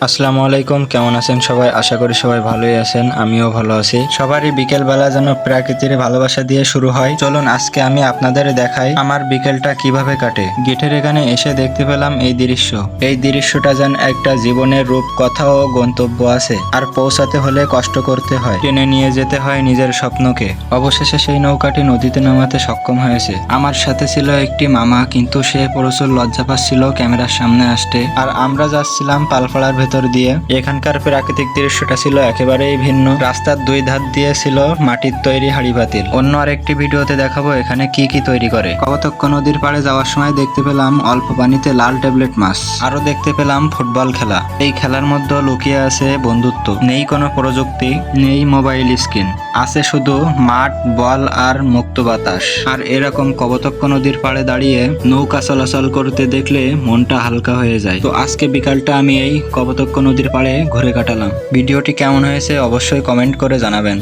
আসসালামু আলাইকুম, কেমন আছেন সবাই? আশা করি সবাই ভালোই আছেন, আমিও ভালো আছি। সবারই বিকেল বেলা যেন প্রকৃতির ভালোবাসা দিয়ে শুরু হয়। চলুন আজকে আমি আপনাদের দেখাই আমার বিকেলটা কিভাবে কাটে। গেটের এখানে এসে দেখতে পেলাম এই দৃশ্য। এই দৃশ্যটা যেন একটা জীবনের রূপ, কথা ও গন্তব্য আছে। আর পৌঁছাতে হলে কষ্ট করতে হয়, টেনে নিয়ে যেতে হয় নিজের স্বপ্নকে। অবশেষে সেই নৌকাটি নদীতে নামাতে সক্ষম হয়েছে। আমার সাথে ছিল একটি মামা, কিন্তু সে প্রচুর লজ্জা পাচ্ছিল ক্যামেরার সামনে আসতে। আর আমরা যাচ্ছিলাম পালপাড়ার ভেতর দিয়ে। এখানকার প্রাকৃতিক দৃশ্যটা ছিল একেবারেই ভিন্ন। রাস্তার দুই ধার দিয়ে ছিল মাটির তৈরি হাঁড়ি পাতিল। অন্য আরেকটি ভিডিওতে দেখাবো এখানে কি কি তৈরি করে। কপোতাক্ষ নদীর পাড়ে যাওয়ার সময় দেখতে পেলাম অল্প পানিতে লাল ট্যাবলেট মাছ। আরো দেখতে পেলাম ফুটবল খেলা। এই খেলার মধ্যে লুকিয়ে আছে বন্ধুত্ব। নেই কোনো প্রযুক্তি, নেই মোবাইল স্ক্রিন, আছে শুধু মাঠ, বল আর মুক্ত বাতাস। আর এরকম কপোতাক্ষ নদীর পাড়ে দাঁড়িয়ে নৌকা চলাচল করতে দেখলে মনটা হালকা হয়ে যায়। তো আজকে বিকালটা আমি এই কপোতাক্ষ নদীর পাড়ে ঘুরে কাটালাম। ভিডিওটি কেমন হয়েছে অবশ্যই কমেন্ট করে জানাবেন।